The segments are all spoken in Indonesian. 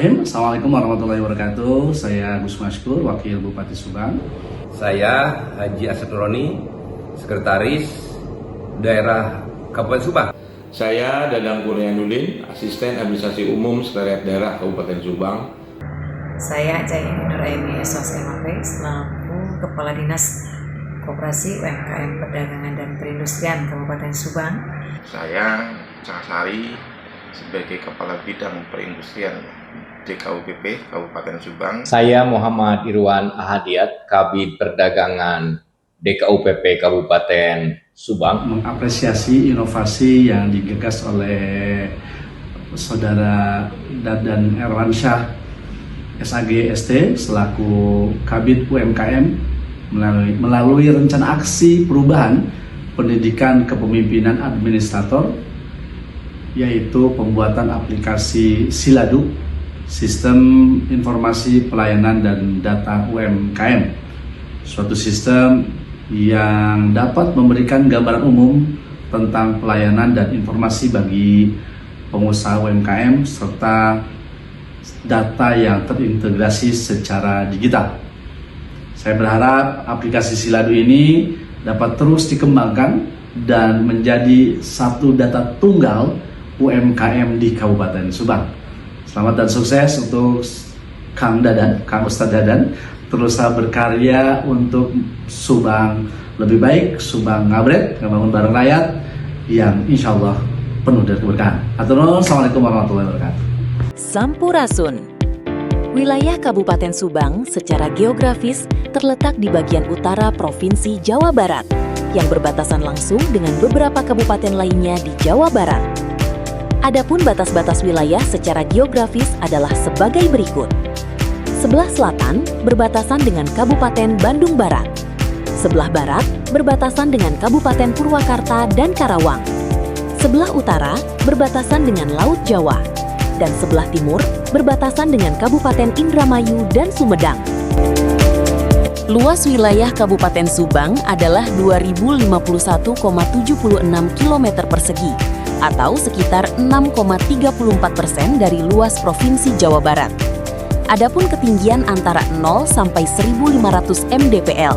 Bismillahirrahmanirrahim. Assalamualaikum warahmatullahi wabarakatuh. Saya Gus Maskur, Wakil Bupati Subang. Saya Haji Asep Nuroni, Sekretaris Daerah Kabupaten Subang. Saya Dadang Kurnianudin, Asisten Administrasi Umum Sekretariat Daerah Kabupaten Subang. Saya Cahyani Nuraini SOSMAP, selaku Kepala Dinas Koperasi UMKM Perdagangan dan Perindustrian Kabupaten Subang. Saya Cahsari sebagai Kepala Bidang Perindustrian DKUPP Kabupaten Subang. Saya Muhammad Irwan Ahadiat, Kabid Perdagangan DKUPP Kabupaten Subang. Mengapresiasi inovasi yang digagas oleh Saudara Dadan Erwansyah SAG ST selaku Kabid UMKM melalui rencana aksi perubahan pendidikan kepemimpinan administrator, yaitu pembuatan aplikasi Siladu, Sistem Informasi Pelayanan dan Data UMKM, suatu sistem yang dapat memberikan gambaran umum tentang pelayanan dan informasi bagi pengusaha UMKM serta data yang terintegrasi secara digital. Saya berharap aplikasi Siladu ini dapat terus dikembangkan dan menjadi satu data tunggal UMKM di Kabupaten Subang. Selamat dan sukses untuk Kang Ustadz Dadan, terus berkarya untuk Subang lebih baik, Subang ngabret, ngebangun bareng rakyat yang insya Allah penuh dari keberkahan. Assalamualaikum warahmatullahi wabarakatuh. Sampurasun. Wilayah Kabupaten Subang secara geografis terletak di bagian utara Provinsi Jawa Barat yang berbatasan langsung dengan beberapa kabupaten lainnya di Jawa Barat. Adapun batas-batas wilayah secara geografis adalah sebagai berikut. Sebelah selatan berbatasan dengan Kabupaten Bandung Barat. Sebelah barat berbatasan dengan Kabupaten Purwakarta dan Karawang. Sebelah utara berbatasan dengan Laut Jawa. Dan sebelah timur berbatasan dengan Kabupaten Indramayu dan Sumedang. Luas wilayah Kabupaten Subang adalah 2051,76 km persegi atau sekitar 6,34% dari luas Provinsi Jawa Barat. Adapun ketinggian antara 0 sampai 1.500 mdpl.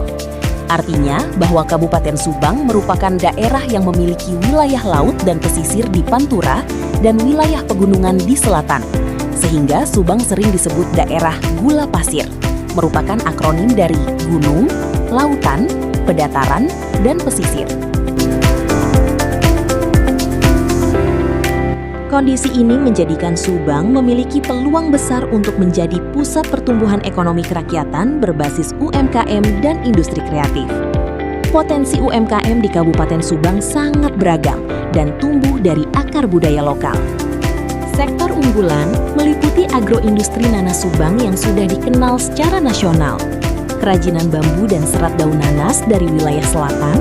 Artinya bahwa Kabupaten Subang merupakan daerah yang memiliki wilayah laut dan pesisir di Pantura dan wilayah pegunungan di selatan, sehingga Subang sering disebut daerah gula pasir, merupakan akronim dari gunung, lautan, pedataran, dan pesisir. Kondisi ini menjadikan Subang memiliki peluang besar untuk menjadi pusat pertumbuhan ekonomi kerakyatan berbasis UMKM dan industri kreatif. Potensi UMKM di Kabupaten Subang sangat beragam dan tumbuh dari akar budaya lokal. Sektor unggulan meliputi agroindustri nanas Subang yang sudah dikenal secara nasional, kerajinan bambu dan serat daun nanas dari wilayah selatan,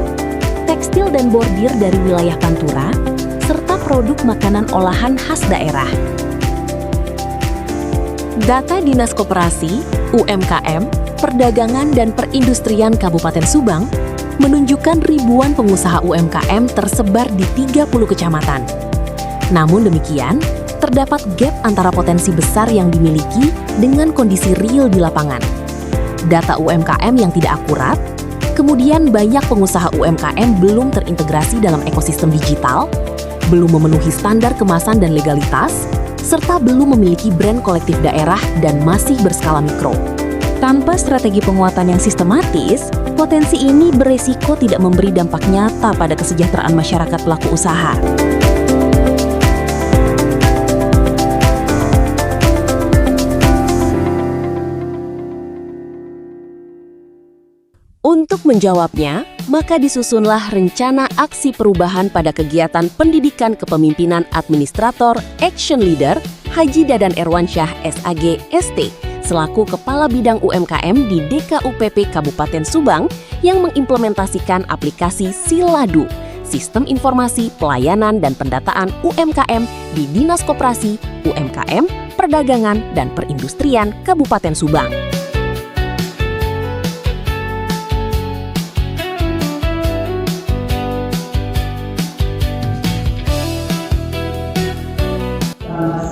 tekstil dan bordir dari wilayah Pantura, serta produk makanan olahan khas daerah. Data Dinas Koperasi, UMKM, Perdagangan dan Perindustrian Kabupaten Subang menunjukkan ribuan pengusaha UMKM tersebar di 30 kecamatan. Namun demikian, terdapat gap antara potensi besar yang dimiliki dengan kondisi real di lapangan. Data UMKM yang tidak akurat, kemudian banyak pengusaha UMKM belum terintegrasi dalam ekosistem digital, belum memenuhi standar kemasan dan legalitas, serta belum memiliki brand kolektif daerah dan masih berskala mikro. Tanpa strategi penguatan yang sistematis, potensi ini beresiko tidak memberi dampak nyata pada kesejahteraan masyarakat pelaku usaha. Untuk menjawabnya, maka disusunlah rencana aksi perubahan pada kegiatan pendidikan kepemimpinan administrator Action Leader Haji Dadan Erwansyah SAG ST selaku Kepala Bidang UMKM di DKUPP Kabupaten Subang yang mengimplementasikan aplikasi Siladu, Sistem Informasi Pelayanan dan Pendataan UMKM di Dinas Koperasi, UMKM, Perdagangan dan Perindustrian Kabupaten Subang.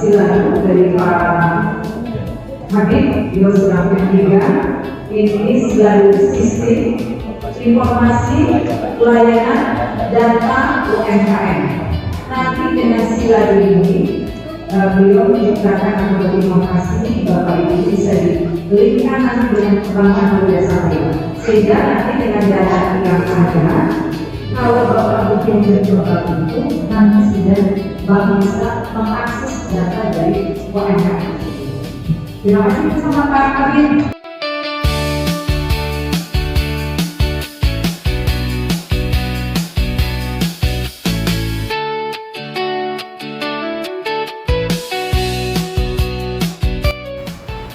Siladu dari para Kami juga sudah menyiapkan ini sebagai sistem informasi pelayanan data UMKM. Nanti dengan Siladu ini beliau menciptakan atau berinovasi Bapak Ibu bisa dibelikan nanti dengan perbankan kerjasama sehingga nanti dengan data yang ada kalau Bapak Ibu yang berbapak itu nanti sudah Bapak bisa mengakses data dari UMKM. Terima kasih bersama Pak Kabin.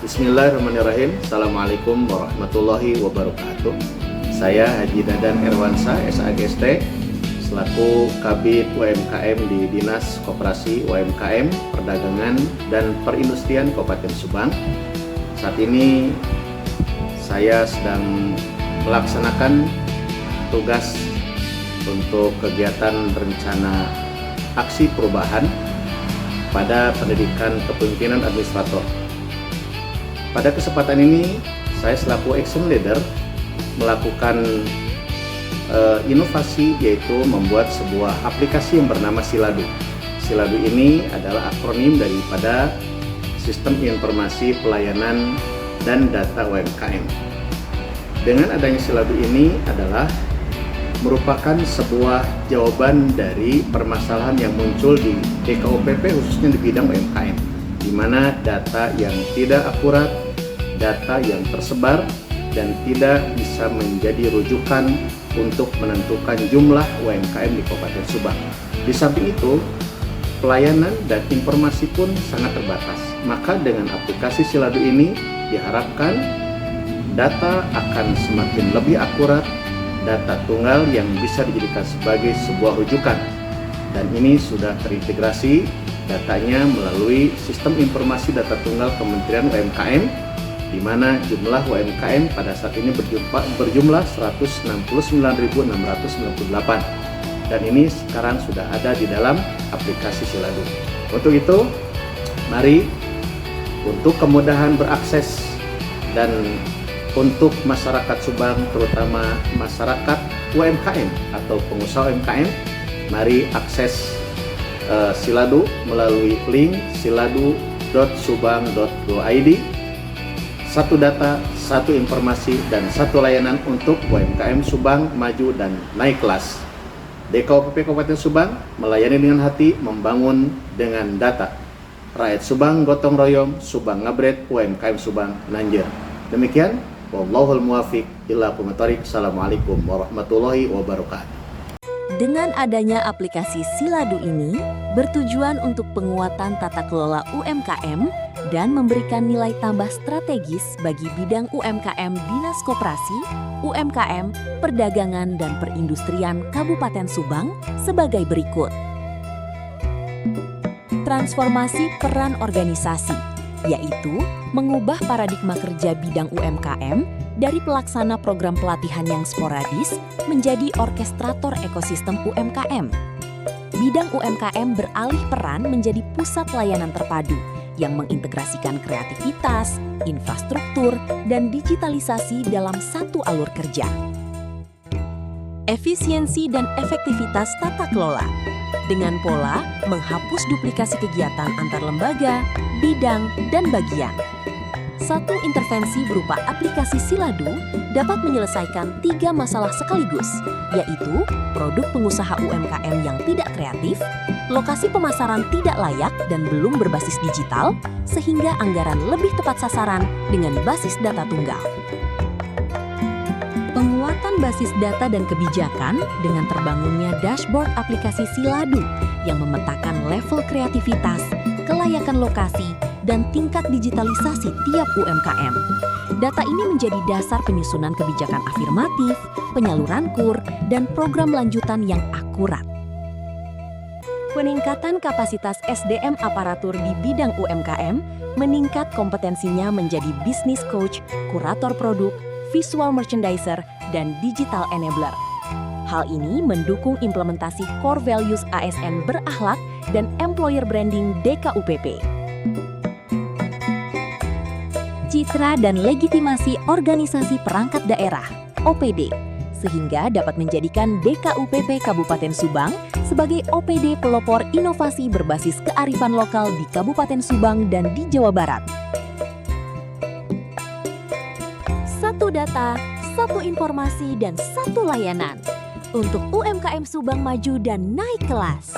Bismillahirrahmanirrahim. Assalamualaikum warahmatullahi wabarakatuh. Saya Haji Dadan Erwansa, SAGST, selaku Kabid UMKM di Dinas Koperasi UMKM, Perdagangan dan Perindustrian Kabupaten Subang. Saat ini saya sedang melaksanakan tugas untuk kegiatan rencana aksi perubahan pada pendidikan kepemimpinan administrator. Pada kesempatan ini, saya selaku Action Leader melakukan inovasi, yaitu membuat sebuah aplikasi yang bernama Siladu. Siladu ini adalah akronim daripada Sistem Informasi Pelayanan dan Data UMKM. Dengan adanya Siladu ini adalah merupakan sebuah jawaban dari permasalahan yang muncul di DKUPP khususnya di bidang UMKM, di mana data yang tidak akurat, data yang tersebar, dan tidak bisa menjadi rujukan untuk menentukan jumlah UMKM di Kabupaten Subang. Di samping itu, pelayanan dan informasi pun sangat terbatas. Maka dengan aplikasi Siladu ini diharapkan data akan semakin lebih akurat, data tunggal yang bisa dijadikan sebagai sebuah rujukan. Dan ini sudah terintegrasi datanya melalui Sistem Informasi Data Tunggal Kementerian UMKM, di mana jumlah UMKM pada saat ini berjumlah 169.698, dan ini sekarang sudah ada di dalam aplikasi Siladu. Untuk itu, mari untuk kemudahan berakses dan untuk masyarakat Subang, terutama masyarakat UMKM atau pengusaha UMKM, mari akses Siladu melalui link siladu.subang.go.id. Satu data, satu informasi, dan satu layanan untuk UMKM Subang maju dan naik kelas. DKUPP Kabupaten Subang melayani dengan hati, membangun dengan data. Rakyat Subang gotong royong, Subang ngabret, UMKM Subang nanjir. Demikian, wallahul muwafiq ila aqwamit thoriq. Assalamualaikum warahmatullahi wabarakatuh. Dengan adanya aplikasi Siladu ini, bertujuan untuk penguatan tata kelola UMKM dan memberikan nilai tambah strategis bagi bidang UMKM Dinas Koperasi, UMKM, Perdagangan dan Perindustrian Kabupaten Subang sebagai berikut. Transformasi peran organisasi, yaitu mengubah paradigma kerja bidang UMKM dari pelaksana program pelatihan yang sporadis menjadi orkestrator ekosistem UMKM. Bidang UMKM beralih peran menjadi pusat layanan terpadu yang mengintegrasikan kreativitas, infrastruktur, dan digitalisasi dalam satu alur kerja. Efisiensi dan efektivitas tata kelola dengan pola menghapus duplikasi kegiatan antar lembaga, bidang, dan bagian. Satu intervensi berupa aplikasi Siladu dapat menyelesaikan 3 masalah sekaligus, yaitu produk pengusaha UMKM yang tidak kreatif, lokasi pemasaran tidak layak dan belum berbasis digital, sehingga anggaran lebih tepat sasaran dengan basis data tunggal. Penguatan basis data dan kebijakan dengan terbangunnya dashboard aplikasi Siladu yang memetakan level kreativitas, kelayakan lokasi, dan tingkat digitalisasi tiap UMKM. Data ini menjadi dasar penyusunan kebijakan afirmatif, penyaluran KUR, dan program lanjutan yang akurat. Peningkatan kapasitas SDM aparatur di bidang UMKM meningkat kompetensinya menjadi business coach, kurator produk, visual merchandiser, dan digital enabler. Hal ini mendukung implementasi core values ASN berakhlak dan employer branding DKUPP. citra dan legitimasi organisasi perangkat daerah (OPD), sehingga dapat menjadikan DKUPP Kabupaten Subang sebagai OPD pelopor inovasi berbasis kearifan lokal di Kabupaten Subang dan di Jawa Barat. Satu data, satu informasi, dan satu layanan untuk UMKM Subang maju dan naik kelas.